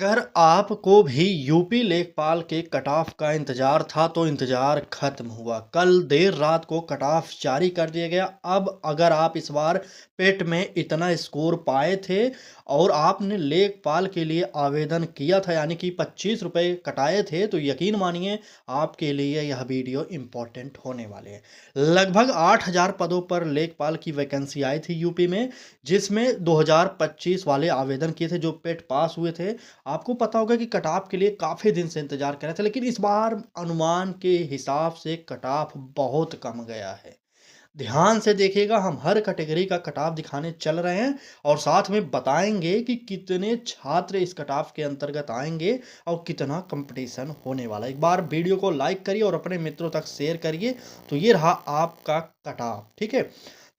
अगर आपको भी यूपी लेखपाल के कट ऑफ का इंतजार था तो इंतजार खत्म हुआ। कल देर रात को कट ऑफ जारी कर दिया गया। अब अगर आप इस बार पेट में इतना स्कोर पाए थे और आपने लेखपाल के लिए आवेदन किया था यानी कि 25 रुपये कटाए थे तो यकीन मानिए आपके लिए यह वीडियो इम्पोर्टेंट होने वाले हैं। लगभग 8,000 पदों पर लेखपाल की वैकेंसी आई थी यूपी में, जिसमें 2025 वाले आवेदन किए थे जो पेट पास हुए थे। आपको पता होगा कि कट ऑफ के लिए काफ़ी दिन से इंतज़ार कर रहे थे, लेकिन इस बार अनुमान के हिसाब से कट ऑफ बहुत कम गया है। ध्यान से देखिएगा, हम हर कैटेगरी का कट ऑफ दिखाने चल रहे हैं और साथ में बताएँगे कि कितने छात्र इस कट ऑफ के अंतर्गत आएँगे और कितना कॉम्पिटिशन होने वाला है। एक बार वीडियो को लाइक करिए और अपने मित्रों तक शेयर करिए। तो ये रहा आपका कट ऑफ, ठीक है?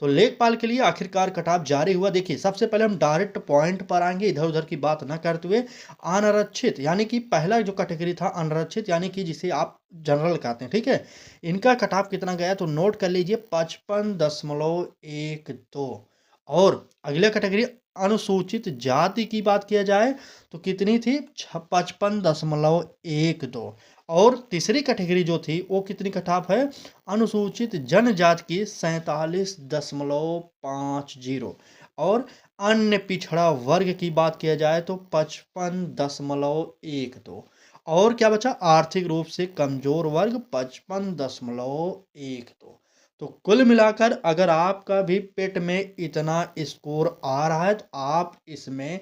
तो लेखपाल के लिए आखिरकार कट ऑफ जारी हुआ। देखिए, सबसे पहले हम डायरेक्ट पॉइंट पर आएँगे, इधर-उधर की बात ना करते हुए। अनारक्षित यानी कि पहला जो कैटेगरी था अनारक्षित यानी कि जिसे आप जनरल कहते हैं, ठीक है? इनका कट ऑफ कितना गया तो नोट कर लीजिए 55.12। और अगला कैटेगरी अनुसूचित जाति की बात किया जाए तो कितनी थी 55.12। और तीसरी कैटेगरी जो थी वो कितनी कट ऑफ है अनुसूचित जनजाति की 47.50। और अन्य पिछड़ा वर्ग की बात किया जाए तो 55.12। और क्या बचा आर्थिक रूप से कमजोर वर्ग 55.12। तो कुल मिलाकर अगर आपका भी पेट में इतना स्कोर आ रहा है तो आप इसमें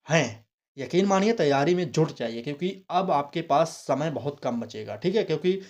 हैं। यकीन मानिए तैयारी में जुट जाइए क्योंकि अब आपके पास समय बहुत कम बचेगा, ठीक है? क्योंकि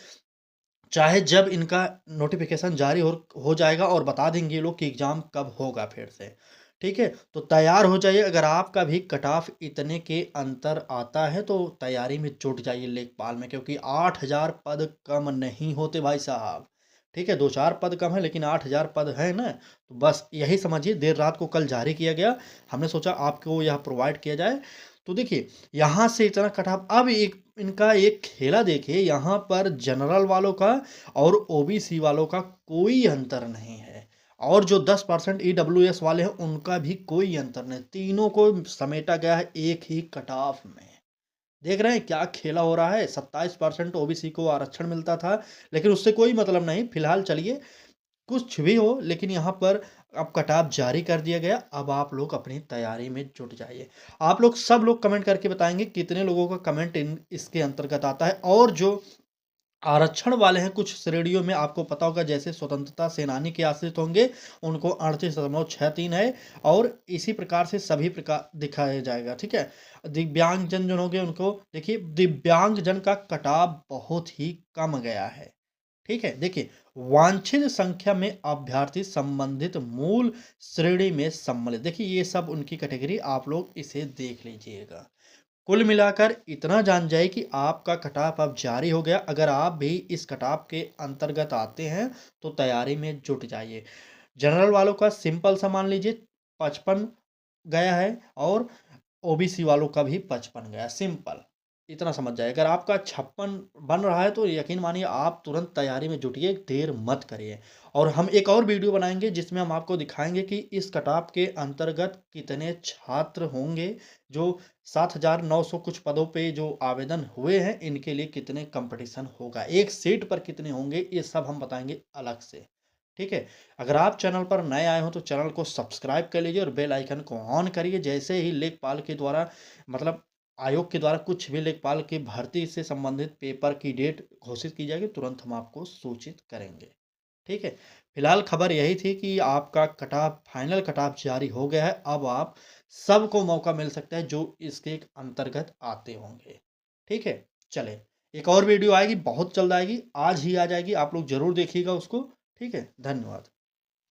चाहे जब इनका नोटिफिकेशन जारी हो जाएगा और बता देंगे ये लोग कि एग्ज़ाम कब होगा फिर से, ठीक है? तो तैयार हो जाइए। अगर आपका भी कट ऑफ इतने के अंतर आता है तो तैयारी में जुट जाइए लेखपाल में, क्योंकि 8,000 पद कम नहीं होते भाई साहब, ठीक है? 2-4 पद कम है लेकिन 8,000 पद है ना, तो बस यही समझिए। देर रात को कल जारी किया गया, हमने सोचा आपको यह प्रोवाइड किया जाए। तो देखिए, यहाँ से इतना कट ऑफ। अब एक इनका एक खेला देखिए, यहाँ पर जनरल वालों का और ओबीसी वालों का कोई अंतर नहीं है और जो 10% ईडब्ल्यूएस वाले हैं उनका भी कोई अंतर नहीं। तीनों को समेटा गया है एक ही कट ऑफ में। देख रहे हैं क्या खेला हो रहा है? 27% ओबीसी को आरक्षण मिलता था, लेकिन उससे कोई मतलब नहीं। फिलहाल चलिए, कुछ भी हो लेकिन यहाँ पर अब कट ऑफ जारी कर दिया गया। अब आप लोग अपनी तैयारी में जुट जाइए। आप लोग सब लोग कमेंट करके बताएँगे कितने लोगों का कमेंट इन इसके अंतर्गत आता है। और जो आरक्षण वाले हैं कुछ श्रेणियों में आपको पता होगा, जैसे स्वतंत्रता सेनानी के आश्रित होंगे उनको 38.63 है और इसी प्रकार से सभी प्रकार दिखाया जाएगा, ठीक है? दिव्यांगजन जो होंगे उनको देखिए, दिव्यांगजन का कट ऑफ बहुत ही कम गया है, ठीक है? देखिए, वांछित संख्या में अभ्यर्थी संबंधित मूल श्रेणी में सम्मिलित। देखिए, ये सब उनकी कैटेगरी, आप लोग इसे देख लीजिएगा। कुल मिलाकर इतना जान जाए कि आपका कट ऑफ अब जारी हो गया। अगर आप भी इस कट ऑफ के अंतर्गत आते हैं तो तैयारी में जुट जाइए। जनरल वालों का सिंपल सा मान लीजिए 55 गया है और ओबीसी वालों का भी 55 गया, सिंपल। इतना समझ जाइए। अगर आपका 56 बन रहा है तो यकीन मानिए आप तुरंत तैयारी में जुटिए, देर मत करिए। और हम एक और वीडियो बनाएँगे जिसमें हम आपको दिखाएँगे कि इस कट ऑफ के अंतर्गत कितने छात्र होंगे, जो 7,900 कुछ पदों पे जो आवेदन हुए हैं, इनके लिए कितने कॉम्पिटिशन होगा। एक सीट पर कितने होंगे, ये सब हम बताएँगे अलग से, ठीक है? अगर आप चैनल पर नए आए हो तो चैनल को सब्सक्राइब कर लीजिए और बेल आइकन को ऑन करिए। जैसे ही लेखपाल के द्वारा मतलब आयोग के द्वारा कुछ भी लेखपाल की भर्ती से संबंधित पेपर की डेट घोषित की जाएगी, तुरंत हम आपको सूचित करेंगे, ठीक है? फिलहाल खबर यही थी कि आपका cut off final cut off जारी हो गया है। अब आप सबको मौका मिल सकता है जो इसके अंतर्गत आते होंगे, ठीक है? चलें, एक और वीडियो आएगी, बहुत जल्द आएगी, आज ही आ जाएगी। आप लोग ज़रूर देखिएगा उसको, ठीक है? धन्यवाद।